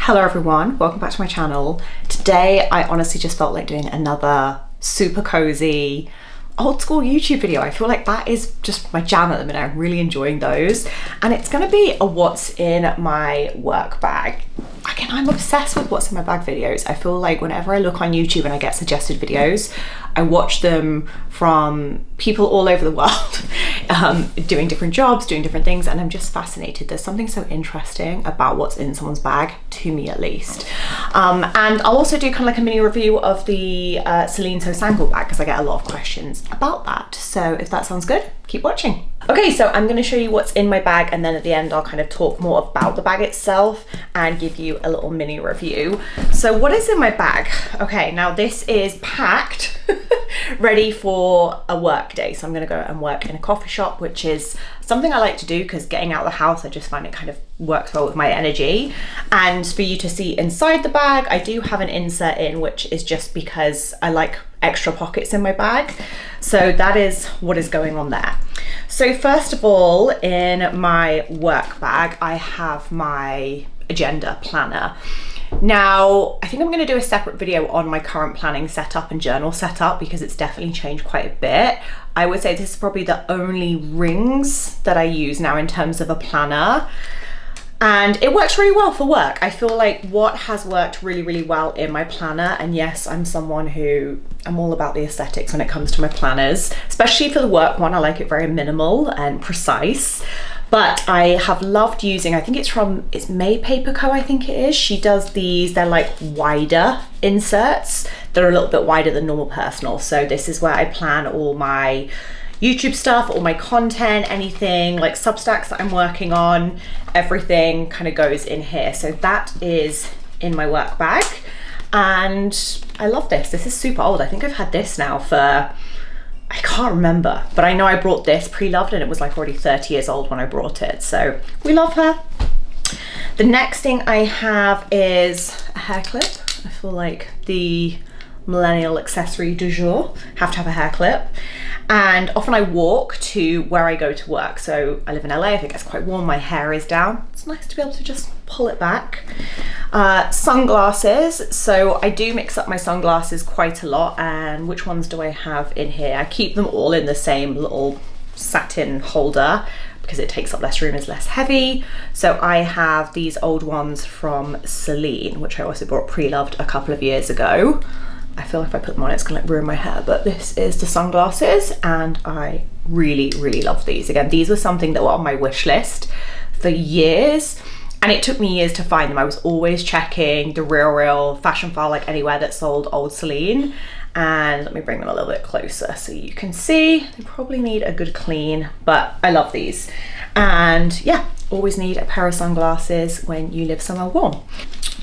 Hello everyone, welcome back to my channel. Today I honestly just felt like doing another super cozy old school YouTube video. I feel like that is just my jam at the minute. I'm really enjoying those, and it's gonna be a what's in my work bag. Again, I'm obsessed with what's in my bag videos. I feel like whenever I look on YouTube and I get suggested videos, I watch them from people all over the world doing different jobs, doing different things, and I'm just fascinated. There's something so interesting about what's in someone's bag, to me at least. And I'll also do kind of like a mini review of the Celine Seau Sangle bag because I get a lot of questions about that. So if that sounds good, keep watching. Okay, so I'm going to show you what's in my bag, and then at the end I'll kind of talk more about the bag itself and give you a little mini review. So what is in my bag? Okay, now this is packed ready for a work day. So I'm going to go and work in a coffee shop, which is something I like to do because getting out of the house, I just find it kind of works well with my energy. And for you to see inside the bag, I do have an insert in, which is just because I like extra pockets in my bag. So that is what is going on there. So first of all, in my work bag, I have my agenda planner. Now, I think I'm going to do a separate video on my current planning setup and journal setup because it's definitely changed quite a bit. I would say this is probably the only rings that I use now in terms of a planner. And it works really well for work. I feel like what has worked really, really well in my planner, and yes, I'm someone who, I'm all about the aesthetics when it comes to my planners, especially for the work one. I like it very minimal and precise. But I have loved using, I think it's May Paper Co, I think it is. She does these, they're like wider inserts. They're a little bit wider than normal personal. So this is where I plan all my YouTube stuff, all my content, anything like Substacks that I'm working on, everything kind of goes in here. So that is in my work bag. And I love this. This is super old. I think I've had this now for, I can't remember, but I know I brought this pre-loved and it was like already 30 years old when I brought it. So we love her. The next thing I have is a hair clip. I feel like the millennial accessory du jour, have to have a hair clip. And often I walk to where I go to work. So I live in LA, I think it's quite warm, my hair is down. It's nice to be able to just pull it back. Sunglasses, so I do mix up my sunglasses quite a lot. And which ones do I have in here? I keep them all in the same little satin holder because it takes up less room, is less heavy. So I have these old ones from Celine, which I also bought pre-loved a couple of years ago. I feel like if I put them on, it's gonna like ruin my hair, but this is the sunglasses and I really, really love these. Again, these were something that were on my wish list for years, and it took me years to find them. I was always checking the Real fashion file, like anywhere that sold old Celine. And let me bring them a little bit closer so you can see. They probably need a good clean, but I love these. And yeah, always need a pair of sunglasses when you live somewhere warm.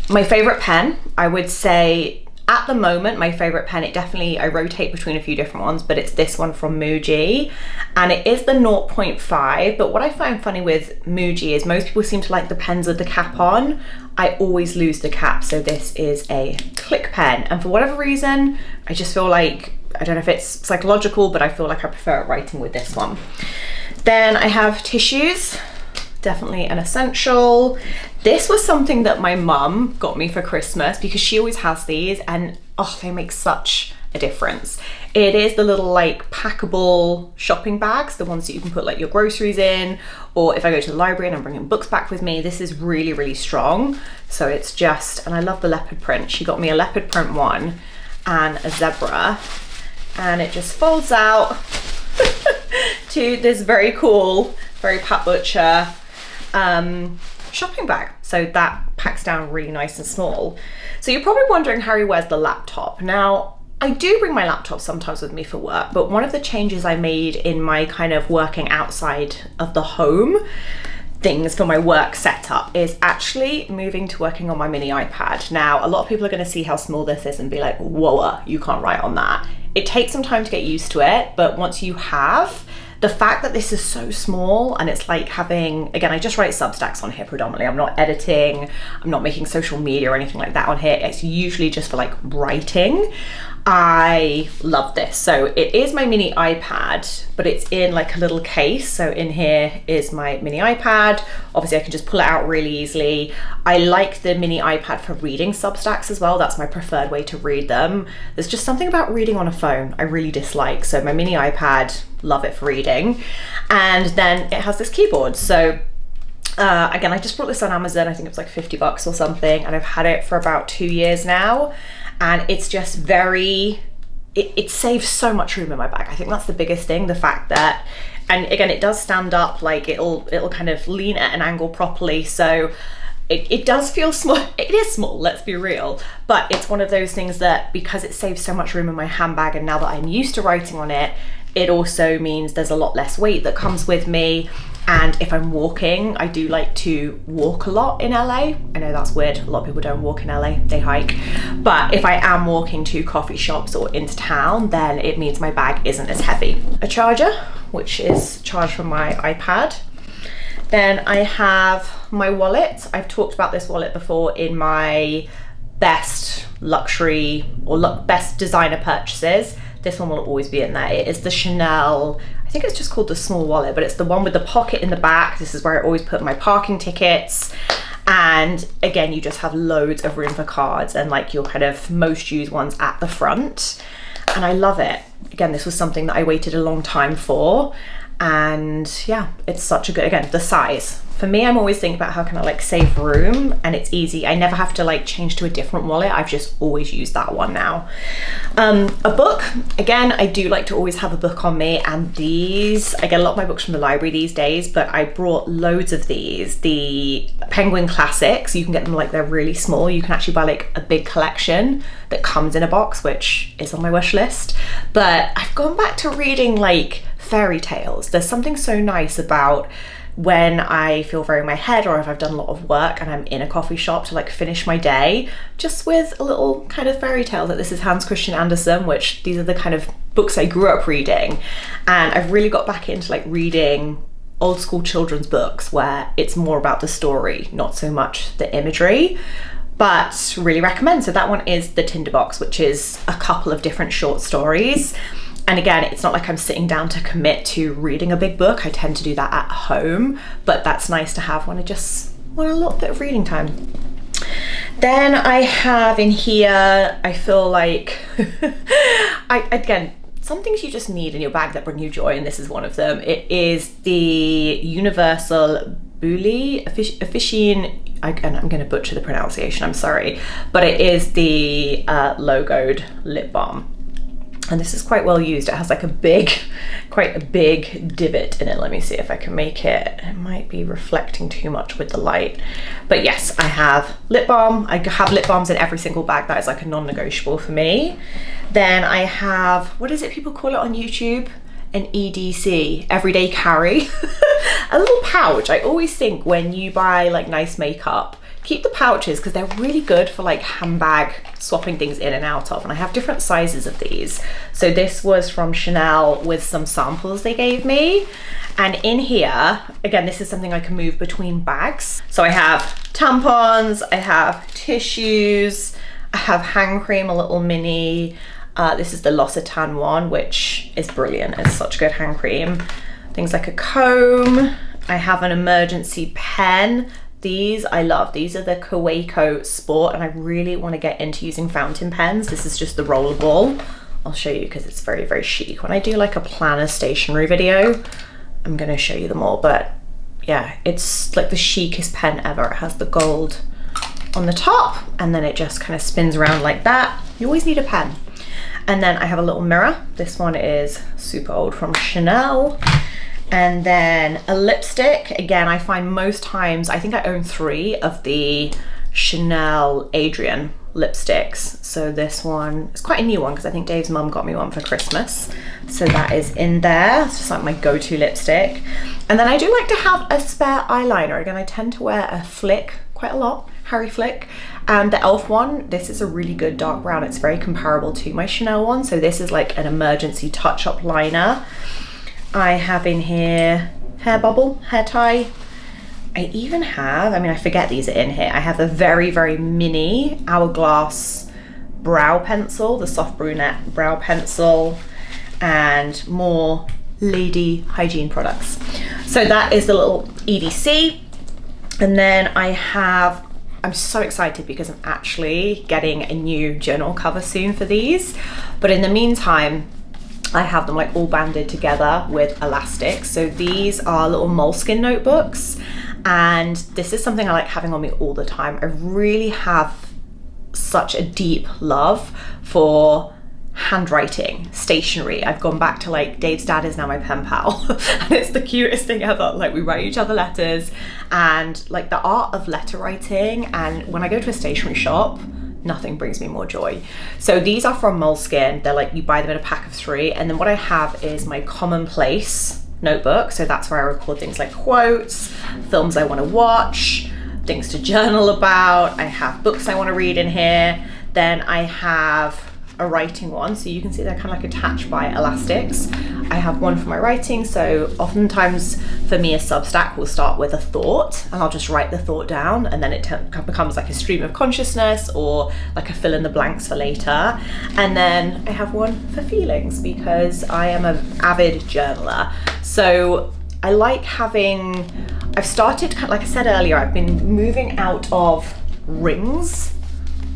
My favorite pen, I would say, at the moment, my favorite pen, I rotate between a few different ones, but it's this one from Muji, and it is the 0.5, but what I find funny with Muji is most people seem to like the pens with the cap on. I always lose the cap, so this is a click pen, and for whatever reason, I just feel like, I don't know if it's psychological, but I feel like I prefer writing with this one. Then I have tissues. Definitely an essential. This was something that my mum got me for Christmas because she always has these, and oh, they make such a difference. It is the little like packable shopping bags, the ones that you can put like your groceries in, or if I go to the library and I'm bringing books back with me. This is really, really strong. So it's just, and I love the leopard print. She got me a leopard print one and a zebra, and it just folds out to this very cool, very Pat Butcher shopping bag. So that packs down really nice and small. So you're probably wondering, Harry, where's the laptop? Now, I do bring my laptop sometimes with me for work, but one of the changes I made in my kind of working outside of the home things for my work setup is actually moving to working on my mini iPad. Now, a lot of people are going to see how small this is and be like, whoa, you can't write on that. It takes some time to get used to it, but once you have, the fact that this is so small and it's like having, again, I just write Substacks on here predominantly. I'm not editing, I'm not making social media or anything like that on here. It's usually just for like writing. I love this. So it is my mini iPad, but it's in like a little case. So in here is my mini iPad. Obviously I can just pull it out really easily. I like the mini iPad for reading Substacks as well. That's my preferred way to read them. There's just something about reading on a phone I really dislike. So my mini iPad, love it for reading. And then it has this keyboard. So again, I just bought this on Amazon. I think it was like 50 bucks or something. And I've had it for about 2 years now. And it's just very, it saves so much room in my bag. I think that's the biggest thing, the fact that, and again, it does stand up, like it'll kind of lean at an angle properly. So it does feel small. It is small, let's be real. But it's one of those things that, because it saves so much room in my handbag, and now that I'm used to writing on it, it also means there's a lot less weight that comes with me. And if I'm walking, I do like to walk a lot in LA. I know that's weird, a lot of people don't walk in LA, they hike. But if I am walking to coffee shops or into town, then it means my bag isn't as heavy. A charger, which is charged from my iPad. Then I have my wallet. I've talked about this wallet before in my best luxury or best designer purchases. This one will always be in there. It is the Chanel, I think it's just called the small wallet, but it's the one with the pocket in the back. This is where I always put my parking tickets. And again, you just have loads of room for cards and like your kind of most used ones at the front. And I love it. Again, this was something that I waited a long time for. And yeah, it's such a good, again, the size. For me, I'm always thinking about how can I like save room, and it's easy. I never have to like change to a different wallet. I've just always used that one now. A book, again, I do like to always have a book on me, and these, I get a lot of my books from the library these days, but I brought loads of these. The Penguin Classics, you can get them like they're really small. You can actually buy like a big collection that comes in a box, which is on my wish list. But I've gone back to reading like fairy tales. There's something so nice about when I feel very in my head, or if I've done a lot of work and I'm in a coffee shop to like finish my day, just with a little kind of fairy tale. That this is Hans Christian Andersen, which these are the kind of books I grew up reading. And I've really got back into like reading old school children's books where it's more about the story, not so much the imagery. But really recommend. So that one is The Tinderbox, which is a couple of different short stories. And again, it's not like I'm sitting down to commit to reading a big book. I tend to do that at home, but that's nice to have when I just want a little bit of reading time. Then I have in here, I feel like, again, some things you just need in your bag that bring you joy, and this is one of them. It is the Universal Bully Officine, and I'm going to butcher the pronunciation, I'm sorry, but it is the logoed lip balm. And this is quite well used. It has like quite a big divot in it. Let me see if I can make it. It might be reflecting too much with the light. But yes, I have lip balm. I have lip balms in every single bag. That is like a non-negotiable for me. Then I have, what is it people call it on YouTube? An EDC, everyday carry. A little pouch. I always think when you buy like nice makeup, keep the pouches because they're really good for like handbag swapping things in and out of. And I have different sizes of these. So this was from Chanel with some samples they gave me. And in here, again, this is something I can move between bags. So I have tampons, I have tissues, I have hand cream, a little mini. This is the L'Occitane one, which is brilliant. It's such good hand cream. Things like a comb. I have an emergency pen. These I love. These are the Kaweco Sport, and I really want to get into using fountain pens. This is just the rollerball. I'll show you because it's very, very chic. When I do like a planner stationery video, I'm going to show you them all. But yeah, it's like the chicest pen ever. It has the gold on the top, and then it just kind of spins around like that. You always need a pen. And then I have a little mirror. This one is super old from Chanel. And then a lipstick. Again, I find most times, I think I own 3 of the Chanel Adrian lipsticks. So this one is quite a new one because I think Dave's mum got me one for Christmas. So that is in there. It's just like my go-to lipstick. And then I do like to have a spare eyeliner. Again, I tend to wear a flick quite a lot, Harry Flick. And the e.l.f. one, this is a really good dark brown. It's very comparable to my Chanel one. So this is like an emergency touch-up liner. I have in here hair bubble, hair tie. I even have, I mean, I forget these are in here. I have a very, very mini Hourglass brow pencil, the soft brunette brow pencil, and more lady hygiene products. So that is the little EDC. And then I'm so excited because I'm actually getting a new journal cover soon for these. But in the meantime, I have them like all banded together with elastics. So these are little moleskin notebooks, and this is something I like having on me all the time. I really have such a deep love for handwriting, stationery. I've gone back to like, Dave's dad is now my pen pal and it's the cutest thing ever. Like, we write each other letters, and like the art of letter writing, and when I go to a stationery shop, nothing brings me more joy. So these are from Moleskine. They're like, you buy them in a pack of 3, and then what I have is my commonplace notebook. So that's where I record things like quotes, films I want to watch, things to journal about. I have books I want to read in here. Then I have a writing one, so you can see they're kind of like attached by elastics. I have one for my writing, so oftentimes for me a Substack will start with a thought, and I'll just write the thought down, and then it becomes like a stream of consciousness or like a fill in the blanks for later. And then I have one for feelings, because I am an avid journaler. So I like having, I've started, like I said earlier, I've been moving out of rings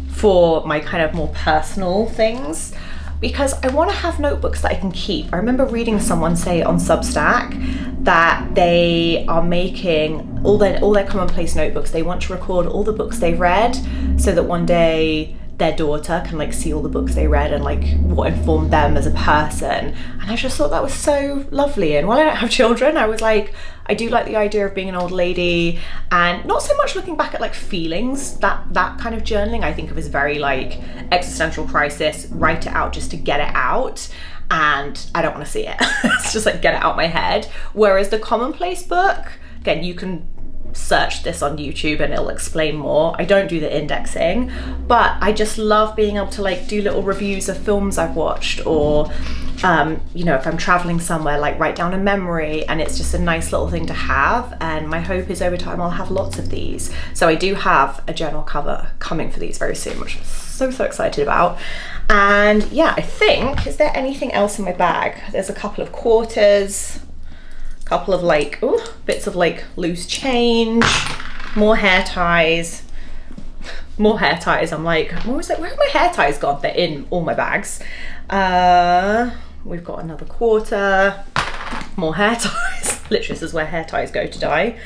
for my kind of more personal things, because I want to have notebooks that I can keep. I remember reading someone say on Substack that they are making all their commonplace notebooks. They want to record all the books they've read, so that one day their daughter can like see all the books they read and like what informed them as a person. And I just thought that was so lovely. And while I don't have children, I was like, I do like the idea of being an old lady, and not so much looking back at like feelings. That kind of journaling I think of as very like existential crisis, write it out just to get it out, and I don't want to see it. It's just like, get it out my head. Whereas the commonplace book, again, you can search this on YouTube and it'll explain more. I don't do the indexing, but I just love being able to like do little reviews of films I've watched, or you know, if I'm traveling somewhere, like write down a memory, and it's just a nice little thing to have. And my hope is over time I'll have lots of these. So I do have a journal cover coming for these very soon, which I'm so excited about. And yeah, I think, is there anything else in my bag? There's a couple of quarters, couple of like bits of like loose change, more hair ties. I'm like, where have my hair ties gone? They're in all my bags. We've got another quarter, more hair ties. Literally, this is where hair ties go to die.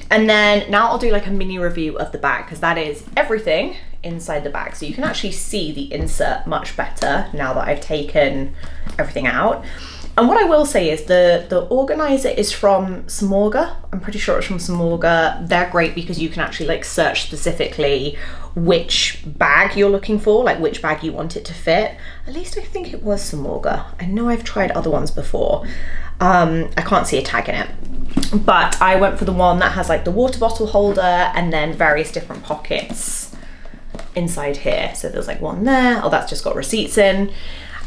And then now I'll do like a mini review of the bag, because that is everything inside the bag. So you can actually see the insert much better now that I've taken everything out. And what I will say is the organizer is from Samorga. I'm pretty sure it's from Samorga. They're great because you can actually like search specifically which bag you're looking for, like which bag you want it to fit. At least I think it was Samorga. I know I've tried other ones before. I can't see a tag in it. But I went for the one that has like the water bottle holder and then various different pockets inside here. So there's like one there. Oh, that's just got receipts in.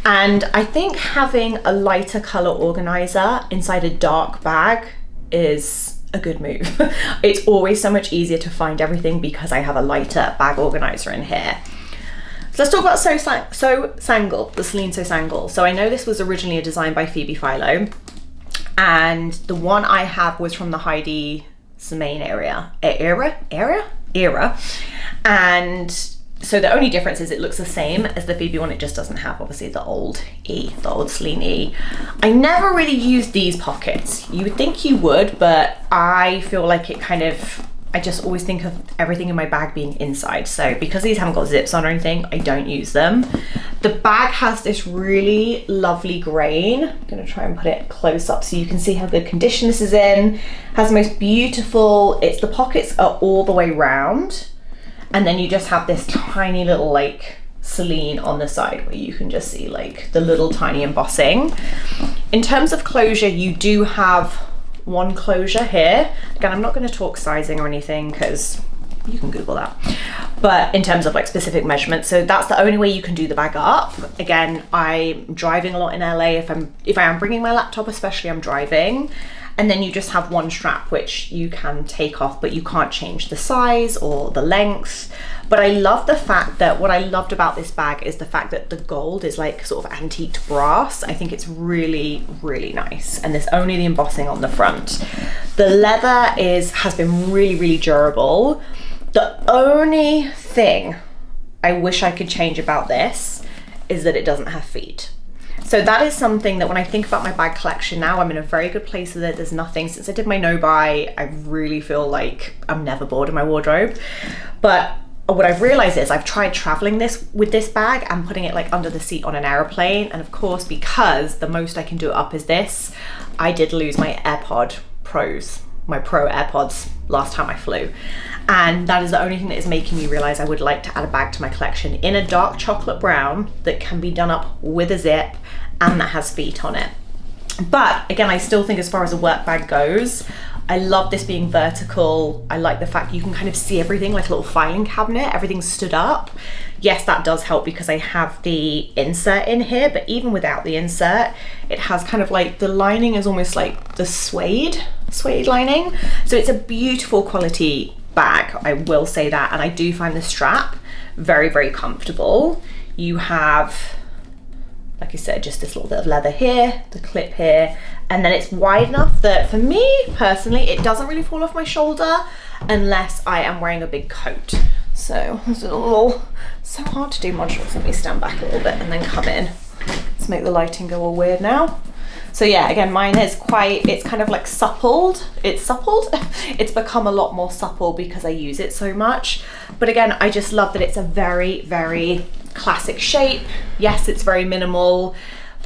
And I think having a lighter color organizer inside a dark bag is a good move. It's always so much easier to find everything because I have a lighter bag organizer in here. So let's talk about Seau Sangle, the Celine Seau Sangle. So I know this was originally a design by Phoebe Philo, and the one I have was from the Heidi Semaine era. And so the only difference is it looks the same as the Phoebe one. It just doesn't have obviously the old E, the old Celine E. I never really used these pockets. You would think you would, but I feel like it kind of, I just always think of everything in my bag being inside. So because these haven't got zips on or anything, I don't use them. The bag has this really lovely grain. I'm gonna try and put it close up so you can see how good condition this is in. Has the most beautiful, the pockets are all the way round. And then you just have this tiny little like Celine on the side where you can just see like the little tiny embossing. In terms of closure, you do have one closure here. Again, I'm not going to talk sizing or anything because you can Google that. But in terms of like specific measurements, so that's the only way you can do the bag up. Again, I'm driving a lot in LA. If I am bringing my laptop, especially, I'm driving. and then you just have one strap which you can take off, but you can't change the size or the length. But I love the fact that, what I loved about this bag is the fact that the gold is like sort of antiqued brass. I think it's really, really nice. And there's only the embossing on the front. The leather has been really, really durable. The only thing I wish I could change about this is that it doesn't have feet. So that is something that when I think about my bag collection now, I'm in a very good place with it. There's nothing, since I did my no buy, I really feel like I'm never bored in my wardrobe. But what I've realized is I've tried traveling with this bag and putting it like under the seat on an aeroplane. And of course, because the most I can do it up is this, I did lose my AirPod Pros, my Pro AirPods last time I flew. And that is the only thing that is making me realize I would like to add a bag to my collection in a dark chocolate brown that can be done up with a zip and that has feet on it. But again, I still think as far as a work bag goes, I love this being vertical. I like the fact you can kind of see everything like a little filing cabinet, everything's stood up. Yes, that does help because I have the insert in here, but even without the insert, it has kind of like, the lining is almost like the suede lining. So it's a beautiful quality bag, I will say that. And I do find the strap very, very comfortable. You have, like I said, just this little bit of leather here, the clip here, and then it's wide enough that for me personally, it doesn't really fall off my shoulder unless I am wearing a big coat. So it's a little, so hard to do modules. Let me stand back a little bit and then come in. Let's make the lighting go all weird now. So yeah, again, mine is quite, it's kind of like suppled. It's become a lot more supple because I use it so much. But again, I just love that it's a very, very classic shape. Yes, it's very minimal,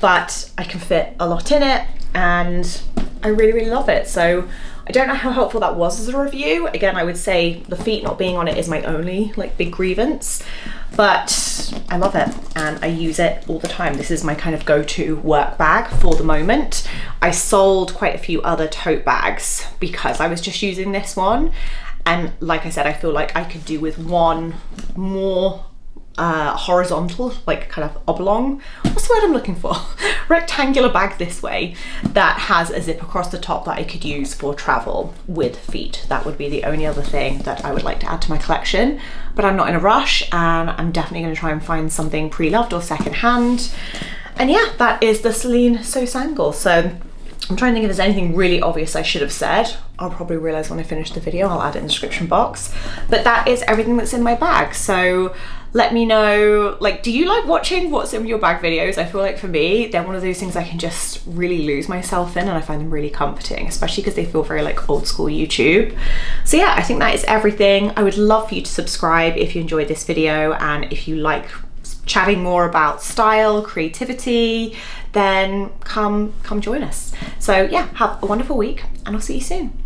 but I can fit a lot in it and I really, really love it. So I don't know how helpful that was as a review. Again, I would say the feet not being on it is my only like big grievance, but I love it and I use it all the time. This is my kind of go-to work bag for the moment. I sold quite a few other tote bags because I was just using this one. And like I said, I feel like I could do with one more horizontal, like kind of oblong, what's the word I'm looking for? Rectangular bag this way that has a zip across the top that I could use for travel with feet. That would be the only other thing that I would like to add to my collection, but I'm not in a rush and I'm definitely going to try and find something pre-loved or secondhand. And yeah, that is the Celine Seau Sangle. So I'm trying to think if there's anything really obvious I should have said. I'll probably realize when I finish the video, I'll add it in the description box. But that is everything that's in my bag. So let me know, like, do you like watching what's in your bag videos? I feel like for me, they're one of those things I can just really lose myself in and I find them really comforting, especially because they feel very like old school YouTube. So yeah, I think that is everything. I would love for you to subscribe if you enjoyed this video, and if you like chatting more about style, creativity, then come join us. So yeah, have a wonderful week and I'll see you soon.